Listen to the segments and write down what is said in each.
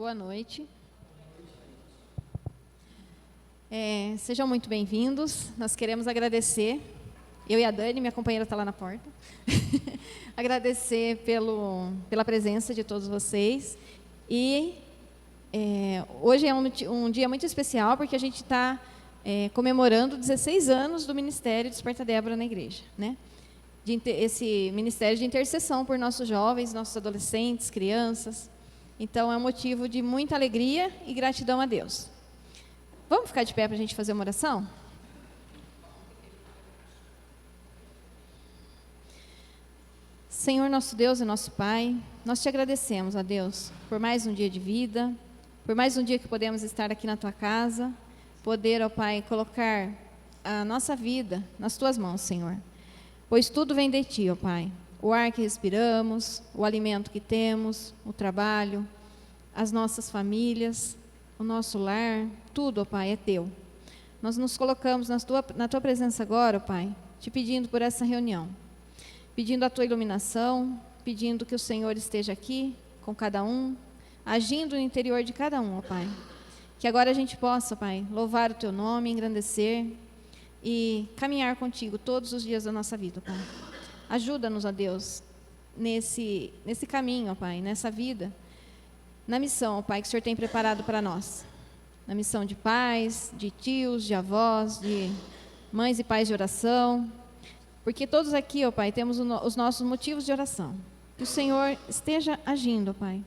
Boa noite. Sejam muito bem-vindos. Nós queremos agradecer, eu e a Dani, minha companheira está lá na porta, agradecer pela presença de todos vocês. E hoje é um dia muito especial, porque a gente está comemorando 16 anos do Ministério Desperta Débora na igreja, né? Esse ministério de intercessão por nossos jovens, nossos adolescentes, crianças. Então, é um motivo de muita alegria e gratidão a Deus. Vamos ficar de pé para a gente fazer uma oração? Senhor, nosso Deus e nosso Pai, nós te agradecemos, ó Deus, por mais um dia de vida, por mais um dia que podemos estar aqui na Tua casa, poder, ó Pai, colocar a nossa vida nas Tuas mãos, Senhor. Pois tudo vem de Ti, ó Pai. O ar que respiramos, o alimento que temos, o trabalho, as nossas famílias, o nosso lar, tudo, ó Pai, é Teu. Nós nos colocamos na Tua presença agora, ó Pai, te pedindo por essa reunião, pedindo a Tua iluminação, pedindo que o Senhor esteja aqui com cada um, agindo no interior de cada um, ó Pai. Que agora a gente possa, ó Pai, louvar o Teu nome, engrandecer e caminhar contigo todos os dias da nossa vida, ó Pai. Ajuda-nos, ó Deus, nesse caminho, ó Pai, nessa vida, na missão, ó Pai, que o Senhor tem preparado para nós. Na missão de pais, de tios, de avós, de mães e pais de oração. Porque todos aqui, ó Pai, temos os nossos motivos de oração. Que o Senhor esteja agindo, ó Pai,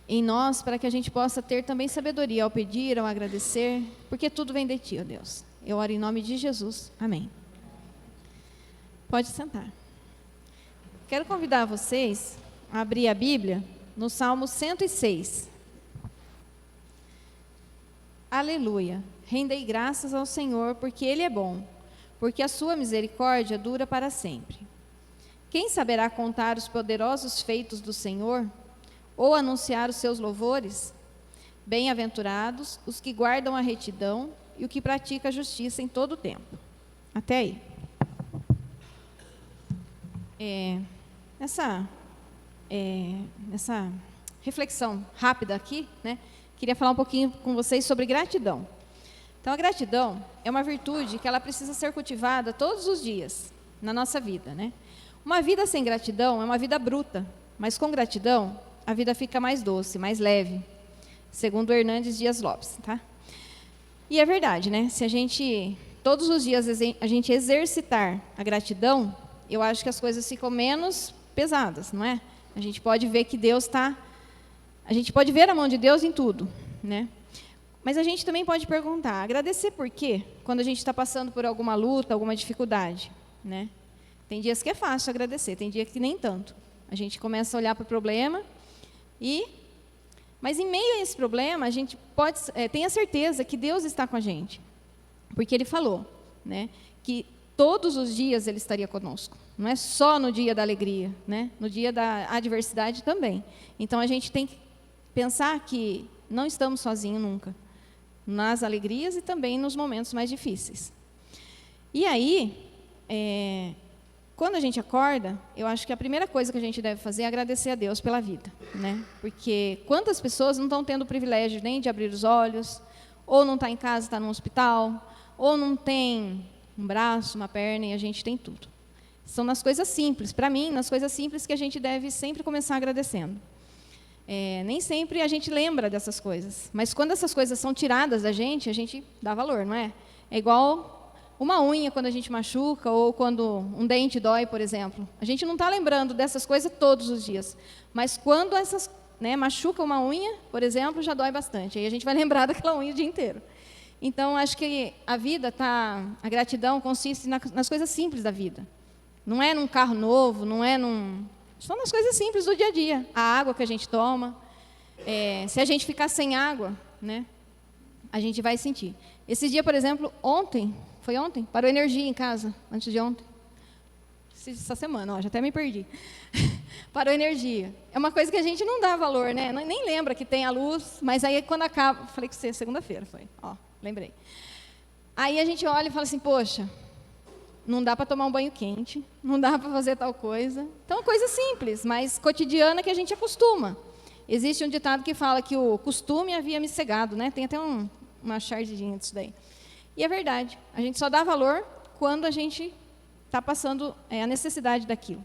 em nós, para que a gente possa ter também sabedoria ao pedir, ao agradecer, porque tudo vem de Ti, ó Deus. Eu oro em nome de Jesus. Amém. Pode sentar. Quero convidar vocês a abrir a Bíblia no Salmo 106. Aleluia. Rendei graças ao Senhor, porque Ele é bom, porque a sua misericórdia dura para sempre. Quem saberá contar os poderosos feitos do Senhor, ou anunciar os seus louvores? Bem-aventurados os que guardam a retidão e o que pratica a justiça em todo o tempo. Até aí. Nessa reflexão rápida aqui, né, queria falar um pouquinho com vocês sobre gratidão. Então, a gratidão é uma virtude que ela precisa ser cultivada todos os dias na nossa vida, né? Uma vida sem gratidão é uma vida bruta, mas com gratidão a vida fica mais doce, mais leve, segundo Hernandes Dias Lopes, tá? E é verdade, né? Se a gente, todos os dias, a gente exercitar a gratidão, eu acho que as coisas ficam menos pesadas, não é? A gente pode ver que a gente pode ver a mão de Deus em tudo, né? Mas a gente também pode perguntar, agradecer por quê? Quando a gente está passando por alguma luta, alguma dificuldade, né? Tem dias que é fácil agradecer, tem dias que nem tanto. A gente começa a olhar para o problema mas em meio a esse problema, a gente tenha certeza que Deus está com a gente. Porque Ele falou, né, que todos os dias Ele estaria conosco. Não é só no dia da alegria, né? No dia da adversidade também. Então, a gente tem que pensar que não estamos sozinhos nunca. Nas alegrias e também nos momentos mais difíceis. E aí, quando a gente acorda, eu acho que a primeira coisa que a gente deve fazer é agradecer a Deus pela vida, né? Porque quantas pessoas não estão tendo o privilégio nem de abrir os olhos, ou não está em casa, está no hospital, ou não tem um braço, uma perna, e a gente tem tudo. São nas coisas simples, para mim, nas coisas simples que a gente deve sempre começar agradecendo. Nem sempre a gente lembra dessas coisas, mas quando essas coisas são tiradas da gente, a gente dá valor, não é? É igual uma unha quando a gente machuca, ou quando um dente dói, por exemplo. A gente não está lembrando dessas coisas todos os dias, mas quando machuca uma unha, por exemplo, já dói bastante. Aí a gente vai lembrar daquela unha o dia inteiro. Então, acho que a gratidão consiste nas coisas simples da vida. Não é num carro novo, não é só nas coisas simples do dia a dia. A água que a gente toma. Se a gente ficar sem água, né, a gente vai sentir. Esse dia, por exemplo, foi ontem? Parou energia em casa, antes de ontem. Essa semana, já até me perdi. Parou energia. É uma coisa que a gente não dá valor, né? Nem lembra que tem a luz, mas aí quando acaba... Falei que segunda-feira foi. Lembrei. Aí a gente olha e fala assim, poxa, não dá para tomar um banho quente, não dá para fazer tal coisa. Então, coisa simples, mas cotidiana que a gente acostuma. Existe um ditado que fala que o costume havia me cegado, né? Tem até uma chargezinha disso daí. E é verdade. A gente só dá valor quando a gente está passando a necessidade daquilo.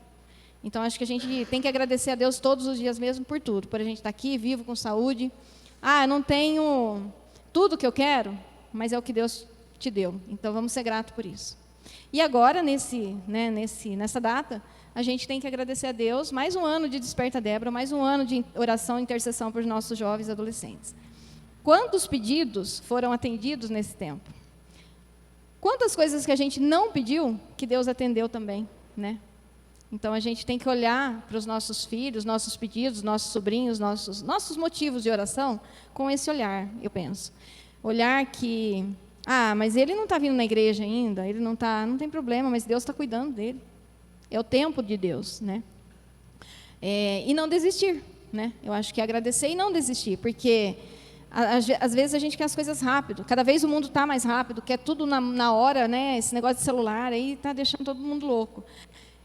Então, acho que a gente tem que agradecer a Deus todos os dias mesmo por tudo. Por a gente estar aqui, vivo, com saúde. Eu não tenho tudo que eu quero, mas é o que Deus te deu. Então, vamos ser gratos por isso. E agora, nessa data, a gente tem que agradecer a Deus. Mais um ano de Desperta Débora, mais um ano de oração e intercessão para os nossos jovens e adolescentes. Quantos pedidos foram atendidos nesse tempo? Quantas coisas que a gente não pediu, que Deus atendeu também, né? Então, a gente tem que olhar para os nossos filhos, nossos pedidos, nossos sobrinhos, nossos motivos de oração com esse olhar, eu penso. Olhar que, mas ele não está vindo na igreja ainda, ele não tem problema, mas Deus está cuidando dele. É o tempo de Deus, né? E não desistir, né? Eu acho que é agradecer e não desistir, porque às vezes a gente quer as coisas rápido. Cada vez o mundo está mais rápido, quer tudo na hora, né? Esse negócio de celular aí está deixando todo mundo louco.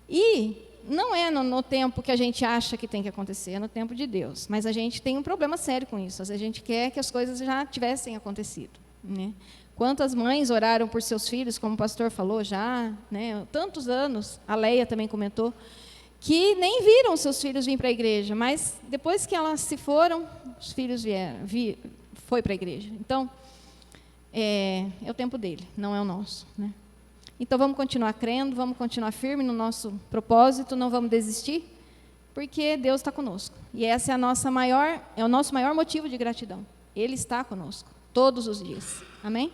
E não é no tempo que a gente acha que tem que acontecer, é no tempo de Deus. Mas a gente tem um problema sério com isso. Às vezes a gente quer que as coisas já tivessem acontecido, né? Quantas mães oraram por seus filhos, como o pastor falou já, né? Tantos anos, a Leia também comentou, que nem viram seus filhos vir para a igreja, mas depois que elas se foram, os filhos foi para a igreja. Então, é o tempo dele, não é o nosso, né? Então, vamos continuar crendo, vamos continuar firme no nosso propósito, não vamos desistir, porque Deus está conosco. E essa é o nosso maior motivo de gratidão. Ele está conosco, todos os dias. Amém?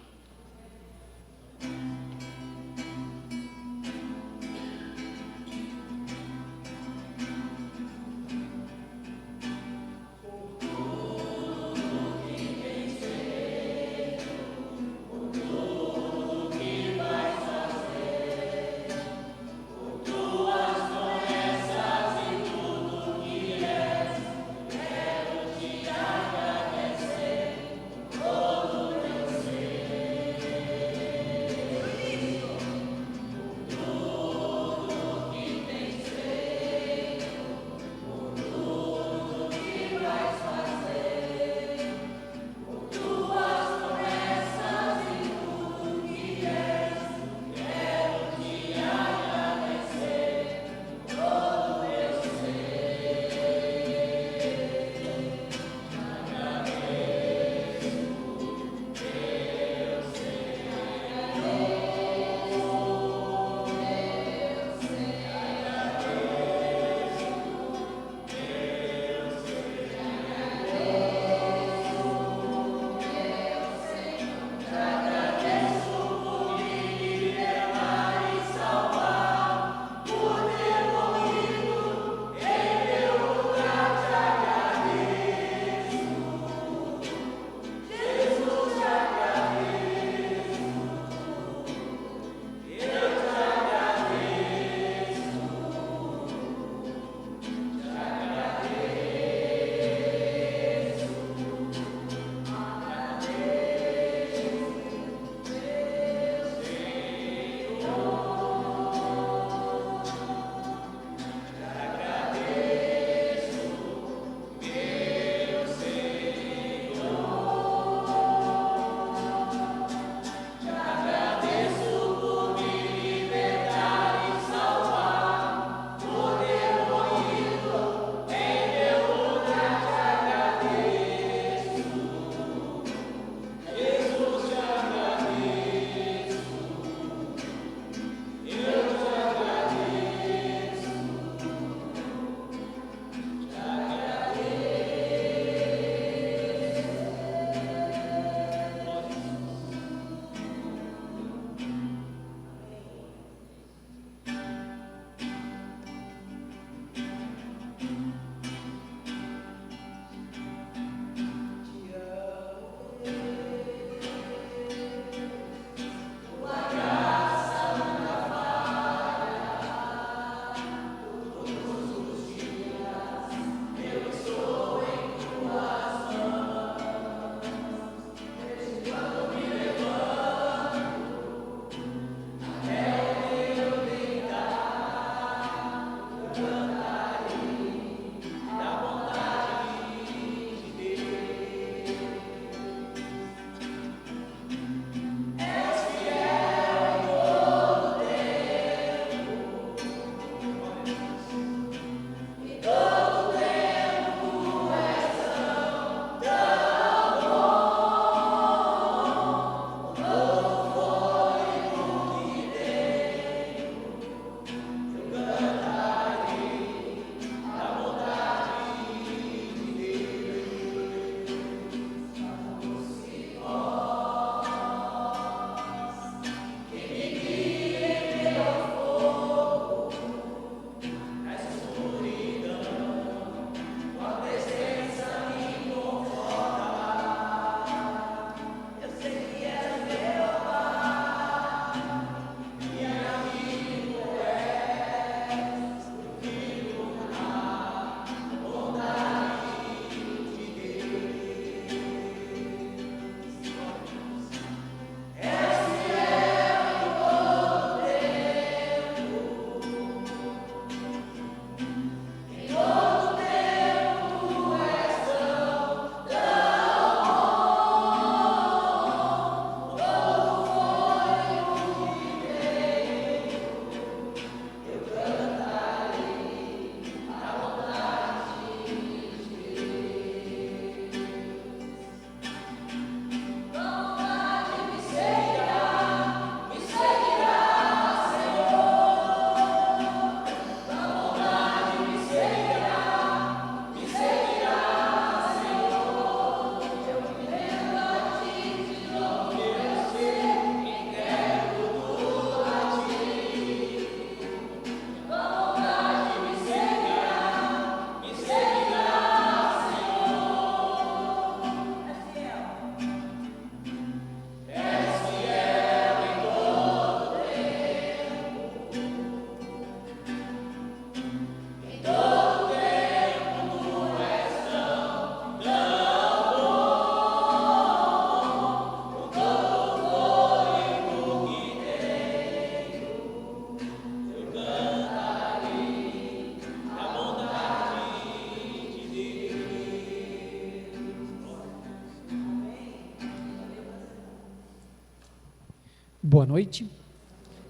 Boa noite,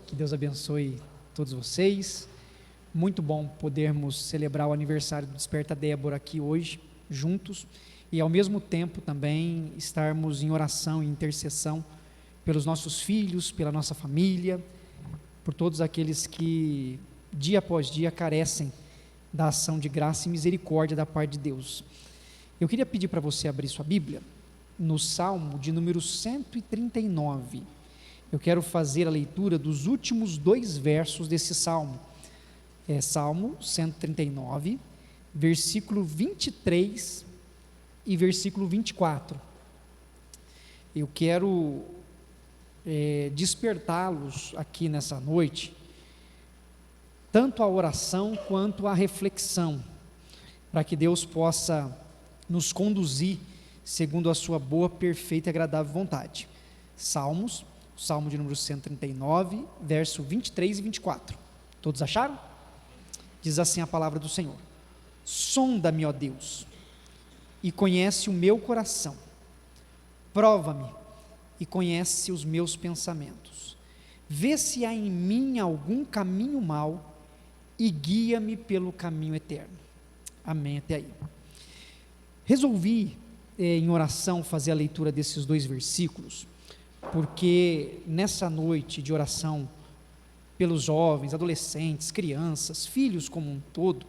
que Deus abençoe todos vocês. Muito bom podermos celebrar o aniversário do Desperta Débora aqui hoje, juntos, e ao mesmo tempo também estarmos em oração e intercessão pelos nossos filhos, pela nossa família, por todos aqueles que dia após dia carecem da ação de graça e misericórdia da parte de Deus. Eu queria pedir para você abrir sua Bíblia no Salmo de número 139. Eu quero fazer a leitura dos últimos 2 versos desse Salmo. É Salmo 139, versículo 23 e versículo 24. Eu quero despertá-los aqui nessa noite, tanto a oração quanto a reflexão, para que Deus possa nos conduzir segundo a sua boa, perfeita e agradável vontade. Salmo de número 139, verso 23 e 24. Todos acharam? Diz assim a palavra do Senhor: sonda-me, ó Deus, e conhece o meu coração, prova-me e conhece os meus pensamentos, vê se há em mim algum caminho mau e guia-me pelo caminho eterno. Amém, até aí. Resolvi em oração fazer a leitura desses 2 versículos, porque nessa noite de oração pelos jovens, adolescentes, crianças, filhos como um todo,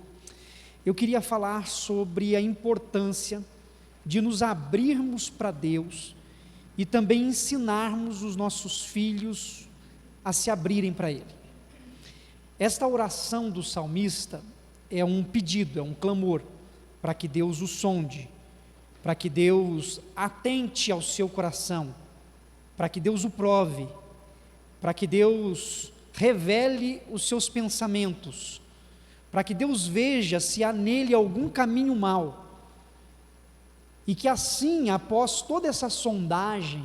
eu queria falar sobre a importância de nos abrirmos para Deus e também ensinarmos os nossos filhos a se abrirem para Ele. Esta oração do salmista é um pedido, é um clamor para que Deus o sonde, para que Deus atente ao seu coração, para que Deus o prove, para que Deus revele os seus pensamentos, para que Deus veja se há nele algum caminho mau, e que assim, após toda essa sondagem,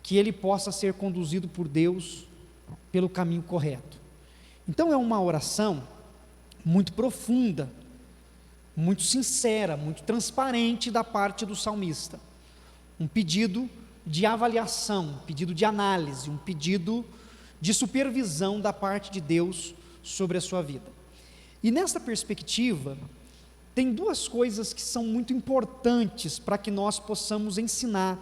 que ele possa ser conduzido por Deus pelo caminho correto. Então é uma oração muito profunda, muito sincera, muito transparente da parte do salmista, um pedido de avaliação, um pedido de análise, um pedido de supervisão da parte de Deus sobre a sua vida. E nessa perspectiva, tem 2 coisas que são muito importantes para que nós possamos ensinar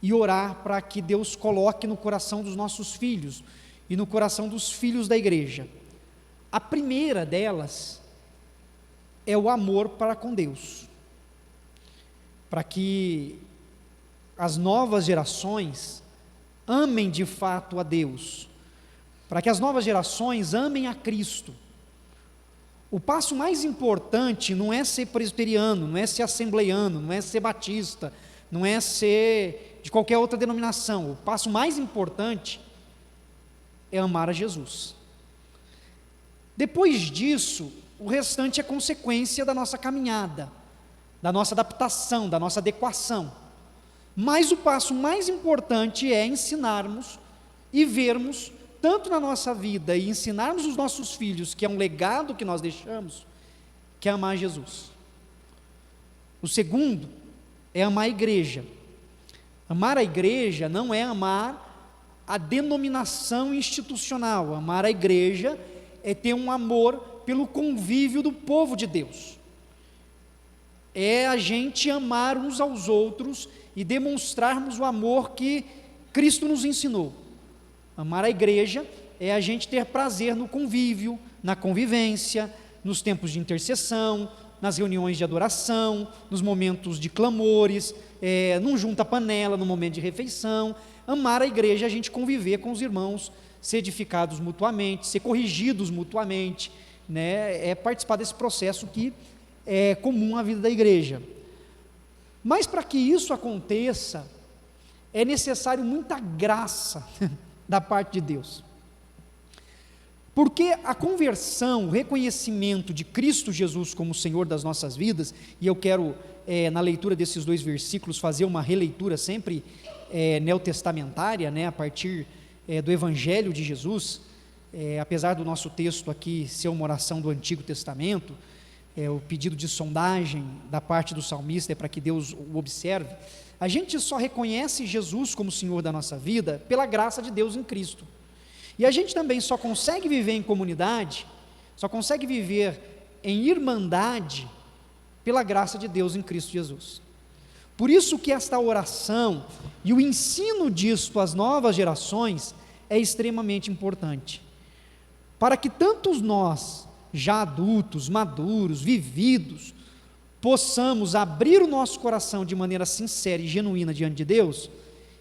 e orar para que Deus coloque no coração dos nossos filhos e no coração dos filhos da igreja. A primeira delas é o amor para com Deus, para que as novas gerações amem de fato a Deus, para que as novas gerações amem a Cristo. O passo mais importante não é ser presbiteriano, não é ser assembleiano, não é ser batista, não é ser de qualquer outra denominação. O passo mais importante é amar a Jesus. Depois disso, o restante é consequência da nossa caminhada, da nossa adaptação, da nossa adequação. Mas o passo mais importante é ensinarmos e vermos, tanto na nossa vida, e ensinarmos os nossos filhos, que é um legado que nós deixamos, que é amar Jesus. O segundo é amar a igreja. Amar a igreja não é amar a denominação institucional. Amar a igreja é ter um amor pelo convívio do povo de Deus. É a gente amar uns aos outros e demonstrarmos o amor que Cristo nos ensinou. Amar a igreja é a gente ter prazer no convívio, na convivência, nos tempos de intercessão, nas reuniões de adoração, nos momentos de clamores, num junta-panela, no momento de refeição. Amar a igreja é a gente conviver com os irmãos, ser edificados mutuamente, ser corrigidos mutuamente, né? É participar desse processo que é comum à vida da igreja. Mas para que isso aconteça, é necessário muita graça da parte de Deus. Porque a conversão, o reconhecimento de Cristo Jesus como Senhor das nossas vidas, e eu quero, na leitura desses 2 versículos, fazer uma releitura sempre neotestamentária, né, a partir do Evangelho de Jesus, apesar do nosso texto aqui ser uma oração do Antigo Testamento, o pedido de sondagem da parte do salmista é para que Deus o observe, A gente só reconhece Jesus como Senhor da nossa vida pela graça de Deus em Cristo. E a gente também só consegue viver em comunidade, só consegue viver em irmandade pela graça de Deus em Cristo Jesus. Por isso que esta oração e o ensino disto às novas gerações é extremamente importante. Para que tantos nós, já adultos, maduros, vividos, possamos abrir o nosso coração de maneira sincera e genuína diante de Deus,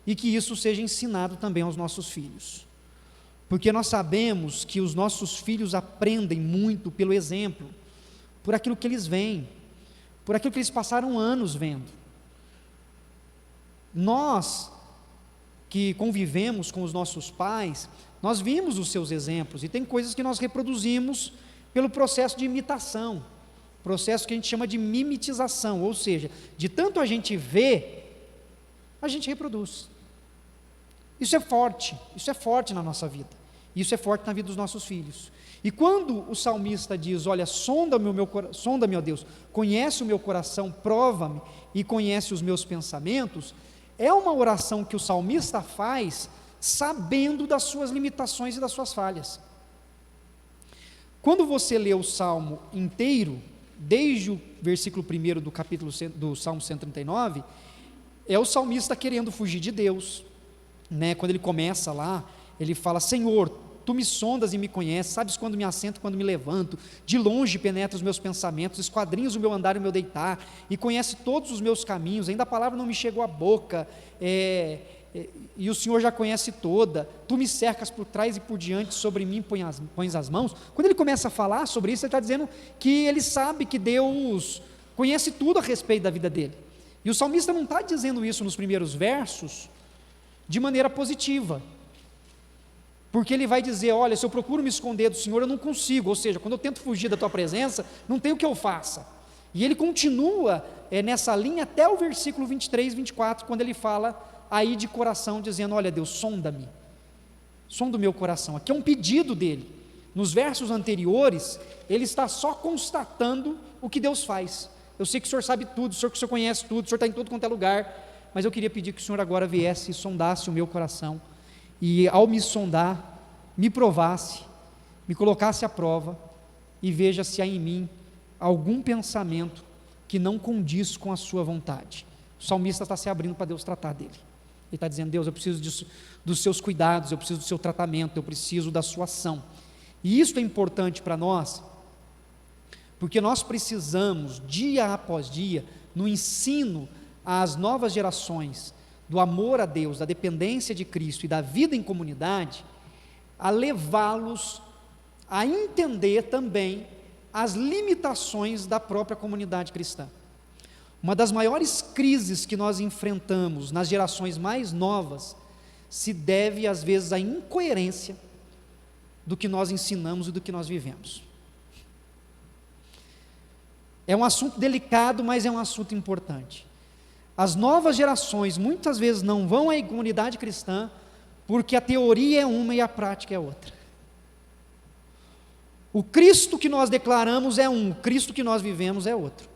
e que isso seja ensinado também aos nossos filhos. Porque nós sabemos que os nossos filhos aprendem muito pelo exemplo, por aquilo que eles veem, por aquilo que eles passaram anos vendo. Nós, que convivemos com os nossos pais, nós vimos os seus exemplos, e tem coisas que nós reproduzimos pelo processo de imitação, processo que a gente chama de mimetização, ou seja, de tanto a gente vê, a gente reproduz. Isso é forte na nossa vida, isso é forte na vida dos nossos filhos. E quando o salmista diz, olha, sonda-me, ó Deus, conhece o meu coração, prova-me e conhece os meus pensamentos, é uma oração que o salmista faz sabendo das suas limitações e das suas falhas. Quando você lê o salmo inteiro, desde o versículo 1 do Salmo 139, é o salmista querendo fugir de Deus, né? Quando ele começa lá, ele fala, Senhor, Tu me sondas e me conheces, sabes quando me assento e quando me levanto, de longe penetra os meus pensamentos, esquadrinhas o meu andar e o meu deitar, e conhece todos os meus caminhos, ainda a palavra não me chegou à boca, e o Senhor já conhece toda, Tu me cercas por trás e por diante, sobre mim pões as mãos. Quando ele começa a falar sobre isso, ele está dizendo que ele sabe que Deus conhece tudo a respeito da vida dele, e o salmista não está dizendo isso nos primeiros versos de maneira positiva, porque ele vai dizer, olha, se eu procuro me esconder do Senhor, eu não consigo, ou seja, quando eu tento fugir da Tua presença, não tem o que eu faça. E ele continua nessa linha até o versículo 23, 24, quando ele fala aí de coração, dizendo, olha Deus, sonda-me, sonda o meu coração. Aqui é um pedido dele. Nos versos anteriores, ele está só constatando o que Deus faz. Eu sei que o Senhor sabe tudo, o Senhor conhece tudo, o Senhor está em tudo quanto é lugar, mas eu queria pedir que o Senhor agora viesse e sondasse o meu coração, e ao me sondar, me provasse, me colocasse à prova, e veja se há em mim algum pensamento que não condiz com a sua vontade. O salmista está se abrindo para Deus tratar dele. Ele está dizendo, Deus, eu preciso dos seus cuidados, eu preciso do seu tratamento, eu preciso da sua ação. E isso é importante para nós, porque nós precisamos, dia após dia, no ensino às novas gerações, do amor a Deus, da dependência de Cristo e da vida em comunidade, a levá-los a entender também as limitações da própria comunidade cristã. Uma das maiores crises que nós enfrentamos nas gerações mais novas se deve, às vezes, à incoerência do que nós ensinamos e do que nós vivemos. É um assunto delicado, mas é um assunto importante. As novas gerações muitas vezes não vão à comunidade cristã porque a teoria é uma e a prática é outra. O Cristo que nós declaramos é um, o Cristo que nós vivemos é outro.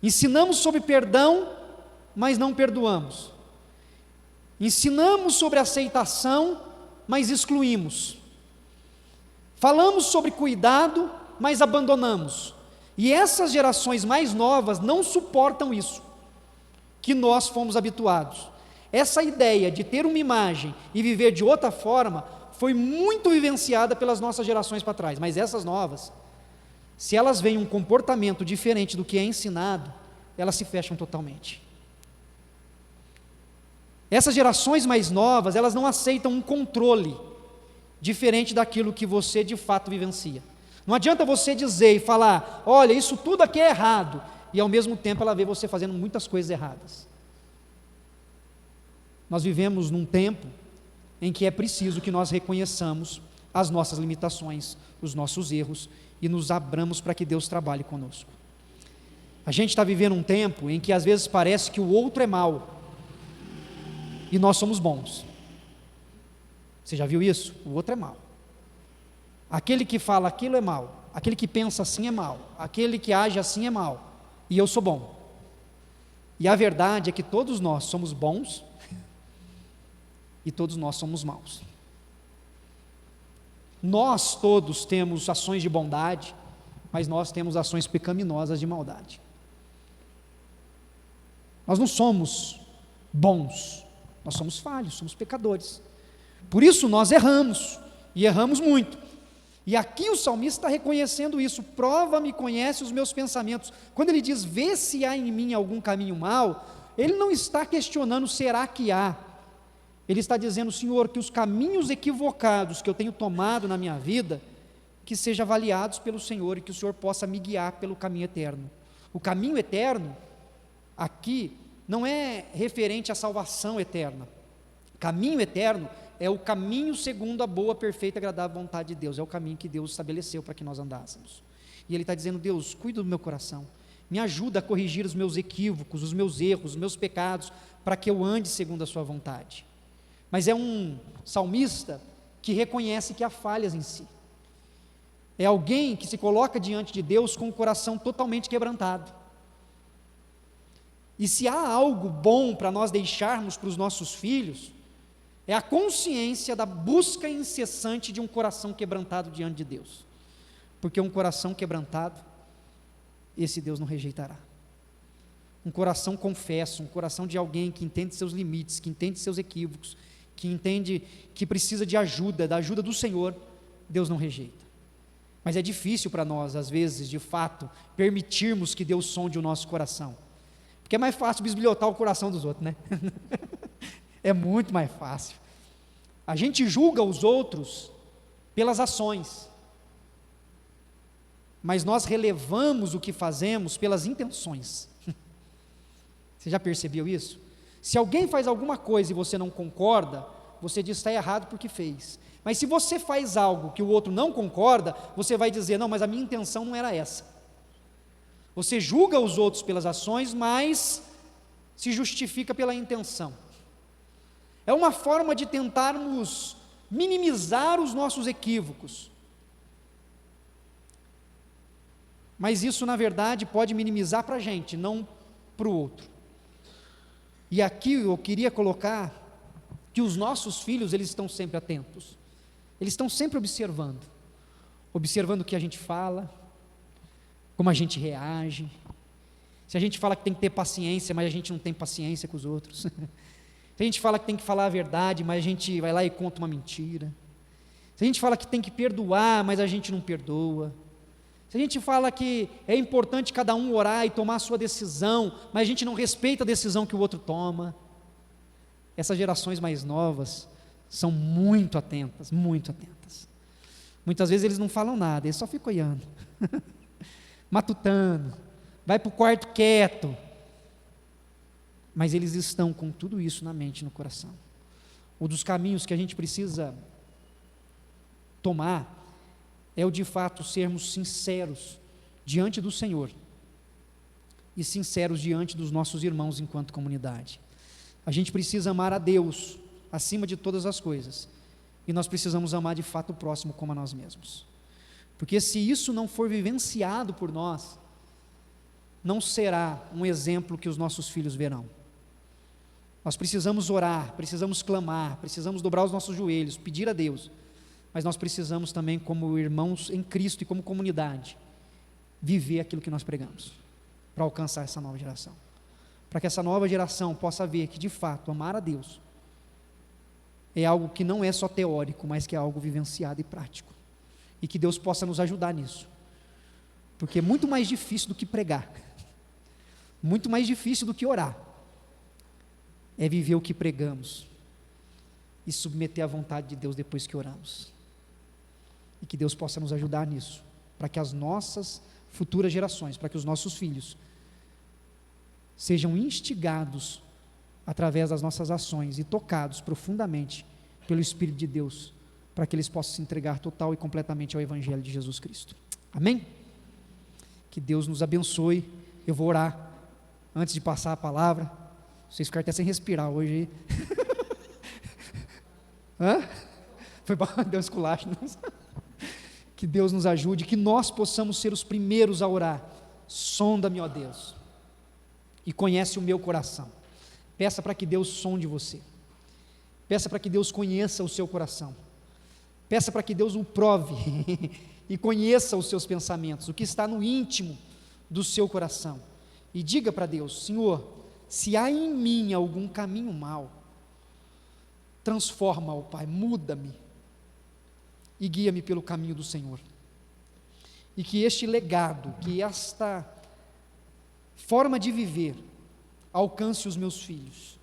Ensinamos sobre perdão, mas não perdoamos. Ensinamos sobre aceitação, mas excluímos. Falamos sobre cuidado, mas abandonamos. E essas gerações mais novas não suportam isso, que nós fomos habituados. Essa ideia de ter uma imagem e viver de outra forma foi muito vivenciada pelas nossas gerações para trás, mas essas novas, se elas veem um comportamento diferente do que é ensinado, elas se fecham totalmente. Essas gerações mais novas, elas não aceitam um controle diferente daquilo que você de fato vivencia. Não adianta você dizer e falar, olha, isso tudo aqui é errado, e ao mesmo tempo ela vê você fazendo muitas coisas erradas. Nós vivemos num tempo em que é preciso que nós reconheçamos as nossas limitações, os nossos erros, e nos abramos para que Deus trabalhe conosco. A gente está vivendo um tempo em que às vezes parece que o outro é mau, e nós somos bons. Você já viu isso? O outro é mau. Aquele que fala aquilo é mau, aquele que pensa assim é mau, aquele que age assim é mau, e eu sou bom. E a verdade é que todos nós somos bons e todos nós somos maus. Nós todos temos ações de bondade, mas nós temos ações pecaminosas de maldade. Nós não somos bons, nós somos falhos, somos pecadores. Por isso nós erramos, e erramos muito. E aqui o salmista está reconhecendo isso: prova-me, conhece os meus pensamentos. Quando ele diz, vê se há em mim algum caminho mau, ele não está questionando será que há. Ele está dizendo, Senhor, que os caminhos equivocados que eu tenho tomado na minha vida, que sejam avaliados pelo Senhor e que o Senhor possa me guiar pelo caminho eterno. O caminho eterno, aqui, não é referente à salvação eterna. Caminho eterno é o caminho segundo a boa, perfeita e agradável vontade de Deus. É o caminho que Deus estabeleceu para que nós andássemos. E ele está dizendo, Deus, cuida do meu coração, me ajuda a corrigir os meus equívocos, os meus erros, os meus pecados, para que eu ande segundo a sua vontade. Mas é um salmista que reconhece que há falhas em si. É alguém que se coloca diante de Deus com o coração totalmente quebrantado. E se há algo bom para nós deixarmos para os nossos filhos, é a consciência da busca incessante de um coração quebrantado diante de Deus. Porque um coração quebrantado, esse Deus não rejeitará. Um coração confesso, um coração de alguém que entende seus limites, que entende seus equívocos, que entende que precisa de ajuda, da ajuda do Senhor, Deus não rejeita. Mas é difícil para nós, às vezes, de fato, permitirmos que Deus sonde o nosso coração. Porque é mais fácil bisbilhotar o coração dos outros, né? É muito mais fácil. A gente julga os outros pelas ações, mas nós relevamos o que fazemos pelas intenções. Você já percebeu isso? Se alguém faz alguma coisa e você não concorda, você diz que está errado porque fez. Mas se você faz algo que o outro não concorda, você vai dizer, não, mas a minha intenção não era essa. Você julga os outros pelas ações, mas se justifica pela intenção. É uma forma de tentarmos minimizar os nossos equívocos. Mas isso, na verdade, pode minimizar para a gente, não para o outro. E aqui eu queria colocar que os nossos filhos, eles estão sempre atentos. Eles estão sempre observando o que a gente fala, como a gente reage. Se a gente fala que tem que ter paciência, mas a gente não tem paciência com os outros. Se a gente fala que tem que falar a verdade, mas a gente vai lá e conta uma mentira. Se a gente fala que tem que perdoar, mas a gente não perdoa. Se a gente fala que é importante cada um orar e tomar a sua decisão, mas a gente não respeita a decisão que o outro toma. Essas gerações mais novas são muito atentas, muito atentas. Muitas vezes eles não falam nada, eles só ficam olhando, matutando, vai para o quarto quieto. Mas eles estão com tudo isso na mente e no coração. Um dos caminhos que a gente precisa tomar é o de fato sermos sinceros diante do Senhor e sinceros diante dos nossos irmãos enquanto comunidade. A gente precisa amar a Deus acima de todas as coisas e nós precisamos amar de fato o próximo como a nós mesmos, porque se isso não for vivenciado por nós, não será um exemplo que os nossos filhos verão. Nós precisamos orar, precisamos clamar, precisamos dobrar os nossos joelhos, pedir a Deus, mas nós precisamos também, como irmãos em Cristo e como comunidade, viver aquilo que nós pregamos, para alcançar essa nova geração, para que essa nova geração possa ver que de fato amar a Deus é algo que não é só teórico, mas que é algo vivenciado e prático, e que Deus possa nos ajudar nisso, porque é muito mais difícil do que pregar, muito mais difícil do que orar, é viver o que pregamos e submeter à vontade de Deus depois que oramos. E que Deus possa nos ajudar nisso, para que as nossas futuras gerações, para que os nossos filhos sejam instigados através das nossas ações e tocados profundamente pelo Espírito de Deus, para que eles possam se entregar total e completamente ao Evangelho de Jesus Cristo. Amém? Que Deus nos abençoe. Eu vou orar antes de passar a palavra. Vocês ficaram até sem respirar hoje. Hã? Foi bom, deu um esculacho. Que Deus nos ajude, que nós possamos ser os primeiros a orar. Sonda-me, ó Deus, e conhece o meu coração. Peça para que Deus sonde você. Peça para que Deus conheça o seu coração. Peça para que Deus o prove e conheça os seus pensamentos, o que está no íntimo do seu coração. E diga para Deus: Senhor, se há em mim algum caminho mau, transforma-o, Pai, muda-me e guia-me pelo caminho do Senhor. E que este legado, que esta forma de viver alcance os meus filhos,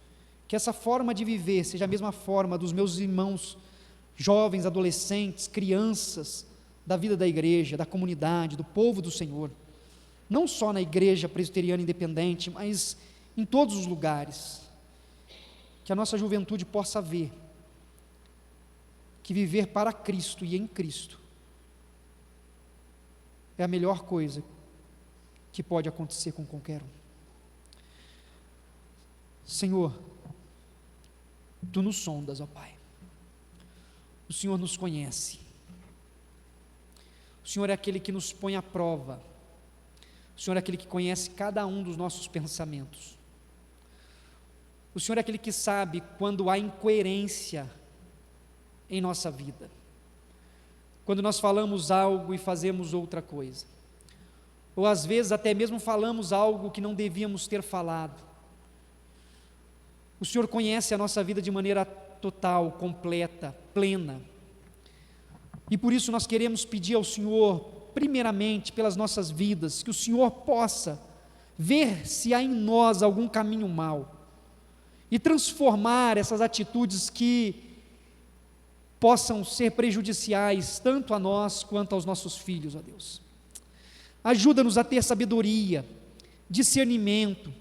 que essa forma de viver seja a mesma forma dos meus irmãos, jovens, adolescentes, crianças, da vida da igreja, da comunidade, do povo do Senhor, não só na igreja presbiteriana independente, mas em todos os lugares, que a nossa juventude possa ver que viver para Cristo e em Cristo é a melhor coisa que pode acontecer com qualquer um. Senhor, Tu nos sondas, ó Pai. O Senhor nos conhece. O Senhor é aquele que nos põe à prova. O Senhor é aquele que conhece cada um dos nossos pensamentos. O Senhor é aquele que sabe quando há incoerência em nossa vida. Quando nós falamos algo e fazemos outra coisa. Ou às vezes até mesmo falamos algo que não devíamos ter falado. O Senhor conhece a nossa vida de maneira total, completa, plena. E por isso nós queremos pedir ao Senhor, primeiramente pelas nossas vidas, que o Senhor possa ver se há em nós algum caminho mau e transformar essas atitudes que possam ser prejudiciais tanto a nós quanto aos nossos filhos, ó Deus. Ajuda-nos a ter sabedoria, discernimento,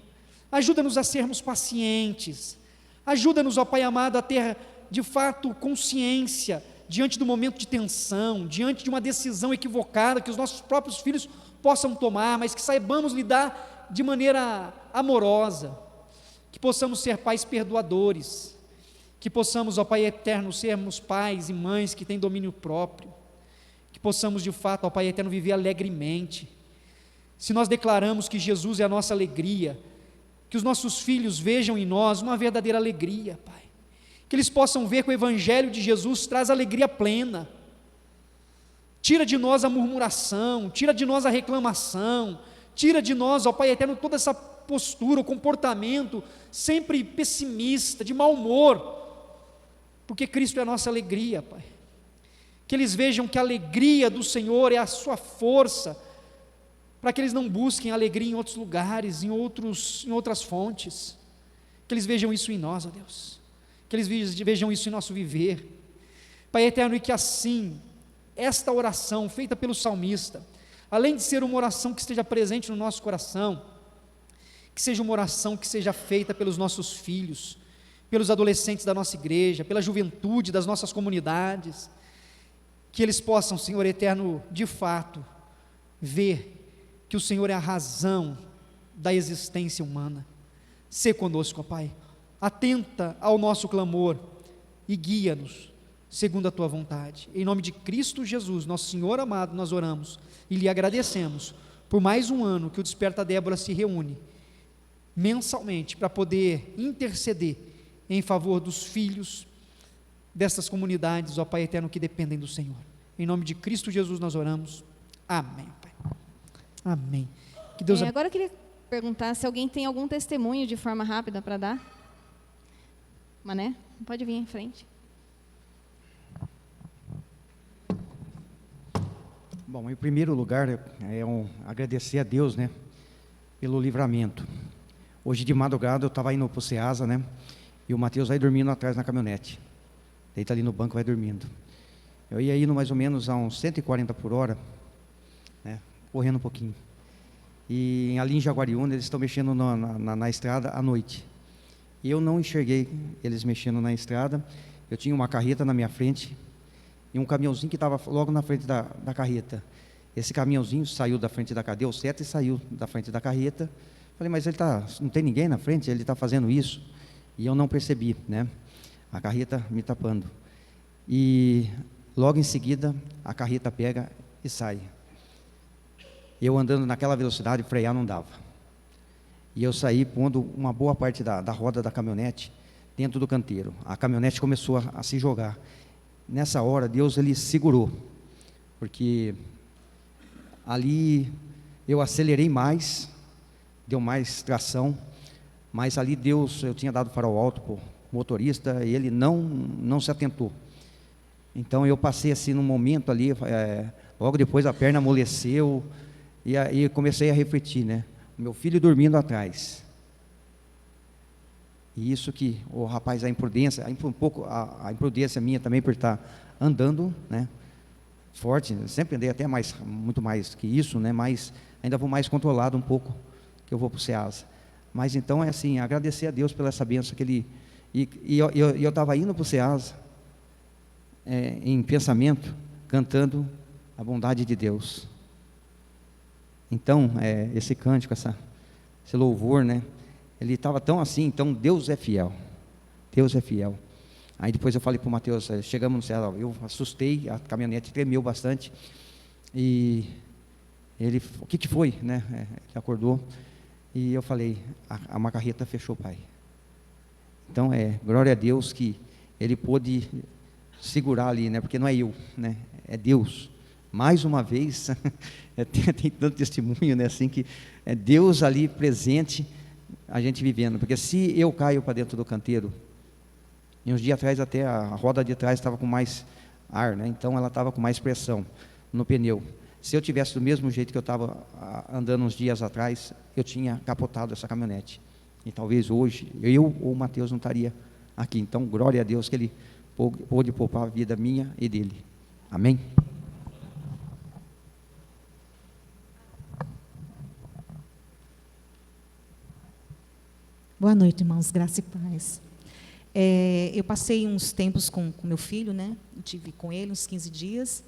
ajuda-nos a sermos pacientes, ajuda-nos, ó Pai amado, a ter de fato consciência diante do momento de tensão, diante de uma decisão equivocada que os nossos próprios filhos possam tomar, mas que saibamos lidar de maneira amorosa, que possamos ser pais perdoadores, que possamos, ó Pai eterno, sermos pais e mães que têm domínio próprio, que possamos de fato, ó Pai eterno, viver alegremente. Se nós declaramos que Jesus é a nossa alegria, que os nossos filhos vejam em nós uma verdadeira alegria, Pai, que eles possam ver que o Evangelho de Jesus traz alegria plena, tira de nós a murmuração, tira de nós a reclamação, tira de nós, ó Pai eterno, toda essa postura, o comportamento sempre pessimista, de mau humor, porque Cristo é a nossa alegria, Pai. Que eles vejam que a alegria do Senhor é a sua força, para que eles não busquem alegria em outros lugares, em outras fontes. Que eles vejam isso em nós, ó Deus. Que eles vejam isso em nosso viver. Pai eterno, e que assim, esta oração feita pelo salmista, além de ser uma oração que esteja presente no nosso coração, que seja uma oração que seja feita pelos nossos filhos, pelos adolescentes da nossa igreja, pela juventude das nossas comunidades, que eles possam, Senhor eterno, de fato, ver que o Senhor é a razão da existência humana. Sê conosco, ó Pai, atenta ao nosso clamor e guia-nos segundo a Tua vontade. Em nome de Cristo Jesus, nosso Senhor amado, nós oramos e lhe agradecemos por mais um ano que o Desperta Débora se reúne mensalmente para poder interceder em favor dos filhos dessas comunidades, ó Pai eterno, que dependem do Senhor. Em nome de Cristo Jesus nós oramos. Amém, Pai. Amém. Que Deus Agora eu queria perguntar se alguém tem algum testemunho de forma rápida para dar. Mané, pode vir em frente. Bom, em primeiro lugar, agradecer a Deus, né, pelo livramento. Hoje de madrugada eu estava indo para o Ceasa, né, e o Mateus vai dormindo atrás na caminhonete. Deita ali no banco, vai dormindo. Eu ia indo mais ou menos a uns 140 por hora, né, correndo um pouquinho. E ali em Jaguariúna eles estão mexendo na estrada à noite. E eu não enxerguei eles mexendo na estrada. Eu tinha uma carreta na minha frente e um caminhãozinho que estava logo na frente da carreta. Esse caminhãozinho saiu da frente da carreta, deu seta e saiu da frente da carreta. Falei, mas ele não tem ninguém na frente, ele está fazendo isso. E eu não percebi, né? A carreta me tapando. E logo em seguida a carreta pega e sai. Eu andando naquela velocidade, frear não dava. E eu saí pondo uma boa parte da roda da caminhonete dentro do canteiro. A caminhonete começou a se jogar. Nessa hora, Deus, Ele segurou, porque ali eu acelerei mais, deu mais tração, mas ali Deus, eu tinha dado farol alto para o motorista, e ele não se atentou. Então eu passei assim num momento ali, logo depois a perna amoleceu, e aí comecei a refletir, né? Meu filho dormindo atrás. E isso que o rapaz, a imprudência, um pouco a imprudência minha também por estar andando, né? Forte, sempre andei até muito mais que isso, né? Mas ainda vou mais controlado um pouco, que eu vou para o SEASA. Mas então é assim, agradecer a Deus pela essa bênção que Ele... E eu estava indo para o SEASA, em pensamento, cantando a bondade de Deus. Então, esse cântico, esse louvor, né? Ele estava tão assim, então Deus é fiel. Deus é fiel. Aí depois eu falei para o Mateus, chegamos no céu, eu assustei, a caminhonete tremeu bastante. E ele, o que foi, né? Ele acordou. E eu falei, a macarreta fechou, pai. Então, glória a Deus que ele pôde segurar ali, né? Porque não é eu, né? É Deus. Mais uma vez, tem tanto testemunho, né? Assim que é Deus ali presente, a gente vivendo. Porque se eu caio para dentro do canteiro, e uns dias atrás até a roda de trás estava com mais ar, né? Então ela estava com mais pressão no pneu. Se eu tivesse do mesmo jeito que eu estava andando uns dias atrás, eu tinha capotado essa caminhonete. E talvez hoje, eu ou o Mateus não estaria aqui. Então, glória a Deus que Ele pôde poupar a vida minha e dele. Amém? Boa noite, irmãos, graça e paz. Eu passei uns tempos com meu filho, né? Eu tive com ele uns 15 dias.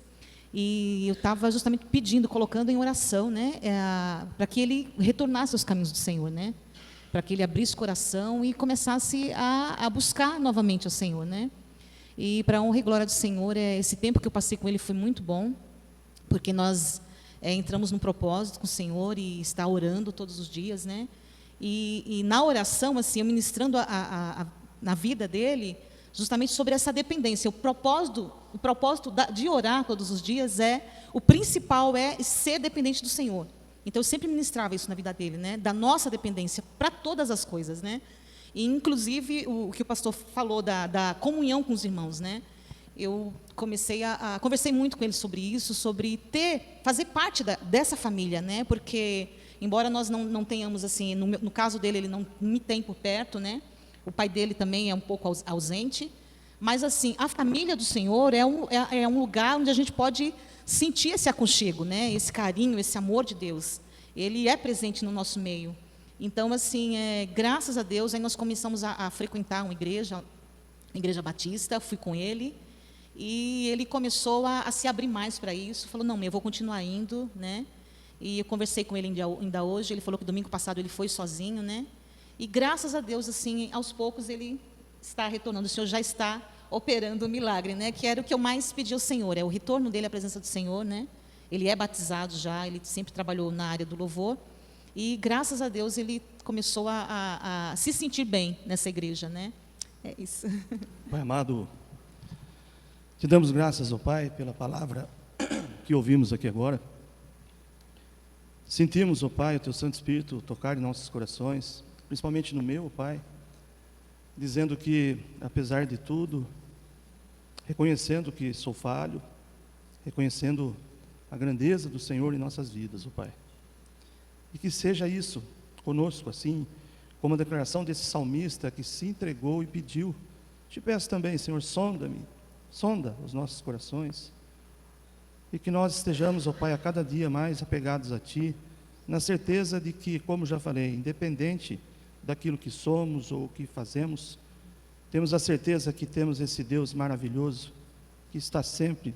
E eu estava justamente pedindo, colocando em oração, né? Para que ele retornasse aos caminhos do Senhor, né? Para que ele abrisse o coração e começasse a buscar novamente o Senhor, né? E para a honra e glória do Senhor, esse tempo que eu passei com ele foi muito bom, porque nós entramos num propósito com o Senhor e está orando todos os dias, né? E na oração, assim, eu ministrando na vida dele, justamente sobre essa dependência. O propósito de orar todos os dias o principal é ser dependente do Senhor. Então eu sempre ministrava isso na vida dele, né? Da nossa dependência para todas as coisas, né? E inclusive o que o pastor falou da comunhão com os irmãos, né? Eu conversei muito com ele sobre isso, sobre fazer parte dessa família, né? Porque embora nós não tenhamos assim, no caso dele ele não me tem por perto, né? O pai dele também é um pouco ausente, mas assim a família do Senhor é um lugar onde a gente pode sentir esse aconchego, né? Esse carinho, esse amor de Deus. Ele é presente no nosso meio. Então, assim, graças a Deus, aí nós começamos a frequentar uma igreja batista, fui com ele, e ele começou a se abrir mais para isso, falou, não, eu vou continuar indo, né? E eu conversei com ele ainda hoje, ele falou que domingo passado ele foi sozinho, né? E graças a Deus, assim, aos poucos ele está retornando, o Senhor já está operando o milagre, né? Que era o que eu mais pedi ao Senhor, o retorno dele à presença do Senhor, né? Ele é batizado já, ele sempre trabalhou na área do louvor, e graças a Deus ele começou a se sentir bem nessa igreja, né? É isso. Pai amado, te damos graças, ó Pai, pela palavra que ouvimos aqui agora. Sentimos, ó Pai, o Teu Santo Espírito tocar em nossos corações, principalmente no meu, ó Pai, dizendo que, apesar de tudo, reconhecendo que sou falho, reconhecendo a grandeza do Senhor em nossas vidas, ó Pai. E que seja isso conosco, assim, como a declaração desse salmista que se entregou e pediu. Te peço também, Senhor, sonda os nossos corações, e que nós estejamos, ó Pai, a cada dia mais apegados a Ti, na certeza de que, como já falei, independente daquilo que somos ou que fazemos, temos a certeza que temos esse Deus maravilhoso, que está sempre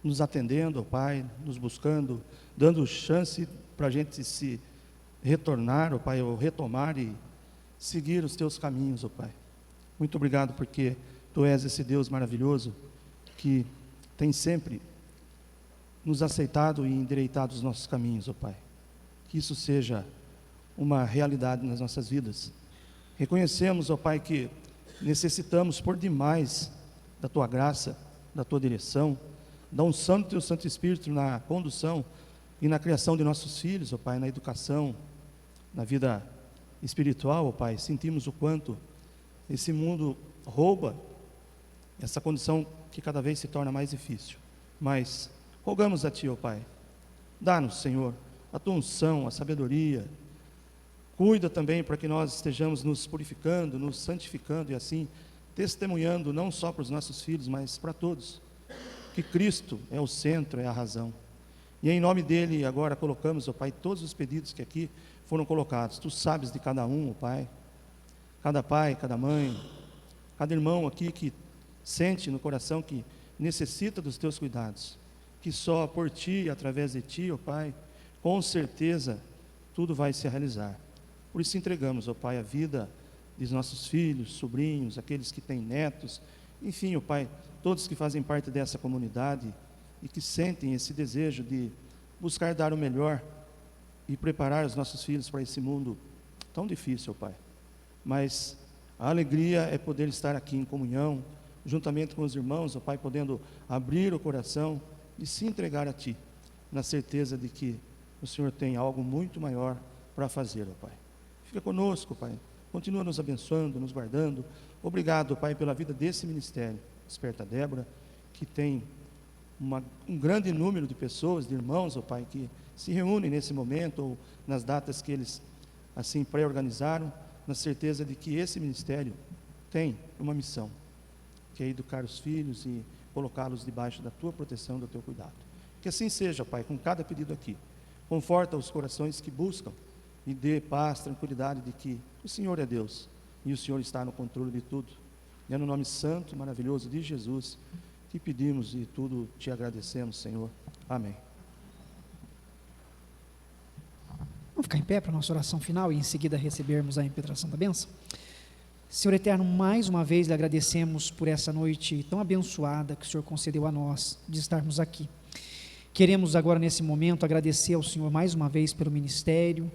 nos atendendo, ó Pai, nos buscando, dando chance para a gente se retornar, ó Pai, ou retomar e seguir os Teus caminhos, ó Pai. Muito obrigado, porque Tu és esse Deus maravilhoso, que tem sempre nos aceitado e endireitado os nossos caminhos, ó Pai. Que isso seja uma realidade nas nossas vidas. Reconhecemos, ó Pai, que necessitamos por demais da Tua graça, da Tua direção, da unção do Teu Santo Espírito na condução e na criação de nossos filhos, ó Pai, na educação, na vida espiritual, ó Pai. Sentimos o quanto esse mundo rouba essa condição que cada vez se torna mais difícil. Mas rogamos a Ti, ó Pai, dá-nos, Senhor, a Tua unção, a sabedoria. Cuida também para que nós estejamos nos purificando, nos santificando e assim testemunhando não só para os nossos filhos, mas para todos, que Cristo é o centro, é a razão. E em nome dEle agora colocamos, ó Pai, todos os pedidos que aqui foram colocados. Tu sabes de cada um, ó Pai, cada mãe, cada irmão aqui que sente no coração que necessita dos Teus cuidados, que só por Ti, através de Ti, ó Pai, com certeza tudo vai se realizar. Por isso entregamos, ó Pai, a vida dos nossos filhos, sobrinhos, aqueles que têm netos, enfim, ó Pai, todos que fazem parte dessa comunidade e que sentem esse desejo de buscar dar o melhor e preparar os nossos filhos para esse mundo tão difícil, ó Pai. Mas a alegria é poder estar aqui em comunhão, juntamente com os irmãos, ó Pai, podendo abrir o coração e se entregar a Ti, na certeza de que o Senhor tem algo muito maior para fazer, ó Pai. Fica conosco, Pai. Continua nos abençoando, nos guardando. Obrigado, Pai, pela vida desse ministério, Desperta Débora, que tem um grande número de pessoas, de irmãos, ó Pai, que se reúnem nesse momento ou nas datas que eles assim pré-organizaram, na certeza de que esse ministério tem uma missão, que é educar os filhos e colocá-los debaixo da Tua proteção, do Teu cuidado. Que assim seja, Pai, com cada pedido aqui. Conforta os corações que buscam e dê paz, tranquilidade de que o Senhor é Deus e o Senhor está no controle de tudo. E é no nome santo e maravilhoso de Jesus que pedimos e tudo Te agradecemos, Senhor. Amém. Vamos ficar em pé para a nossa oração final e em seguida recebermos a impetração da bênção. Senhor eterno, mais uma vez lhe agradecemos por essa noite tão abençoada que o Senhor concedeu a nós de estarmos aqui. Queremos agora nesse momento agradecer ao Senhor mais uma vez pelo ministério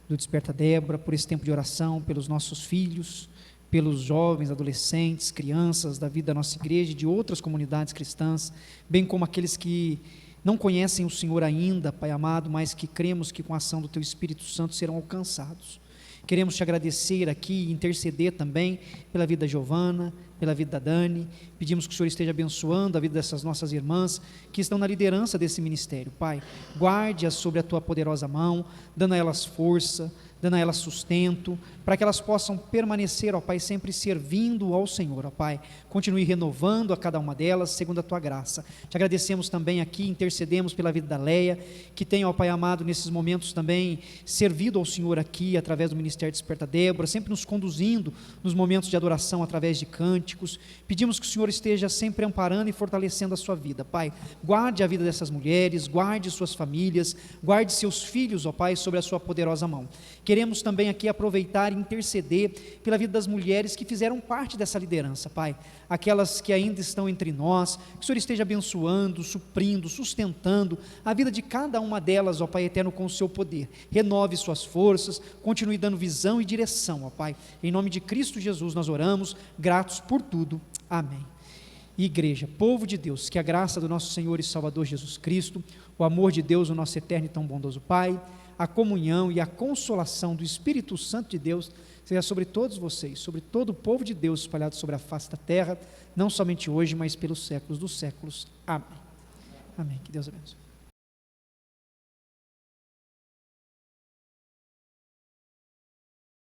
do Desperta Débora, por esse tempo de oração, pelos nossos filhos, pelos jovens, adolescentes, crianças da vida da nossa igreja e de outras comunidades cristãs, bem como aqueles que não conhecem o Senhor ainda, Pai amado, mas que cremos que com a ação do Teu Espírito Santo serão alcançados. Queremos Te agradecer aqui e interceder também pela vida da Giovana, pela vida da Dani. Pedimos que o Senhor esteja abençoando a vida dessas nossas irmãs que estão na liderança desse ministério. Pai, guarde-as sobre a Tua poderosa mão, dando a elas força, dando a elas sustento, para que elas possam permanecer, ó Pai, sempre servindo ao Senhor, ó Pai. Continue renovando a cada uma delas, segundo a Tua graça. Te agradecemos também aqui, intercedemos pela vida da Leia, que tem, ó Pai amado, nesses momentos também servido ao Senhor aqui, através do Ministério Desperta Débora, sempre nos conduzindo nos momentos de adoração através de cânticos. Pedimos que o Senhor esteja sempre amparando e fortalecendo a sua vida, Pai. Guarde a vida dessas mulheres, guarde suas famílias, guarde seus filhos, ó Pai, sobre a sua poderosa mão. Queremos também aqui aproveitar e interceder pela vida das mulheres que fizeram parte dessa liderança, Pai. Aquelas que ainda estão entre nós, que o Senhor esteja abençoando, suprindo, sustentando a vida de cada uma delas, ó Pai eterno, com o Seu poder. Renove suas forças, continue dando visão e direção, ó Pai. Em nome de Cristo Jesus nós oramos, gratos por tudo. Amém. Igreja, povo de Deus, que a graça do nosso Senhor e Salvador Jesus Cristo, o amor de Deus, o nosso eterno e tão bondoso Pai, a comunhão e a consolação do Espírito Santo de Deus seja sobre todos vocês, sobre todo o povo de Deus espalhado sobre a face da terra, não somente hoje, mas pelos séculos dos séculos. Amém. Amém. Que Deus abençoe.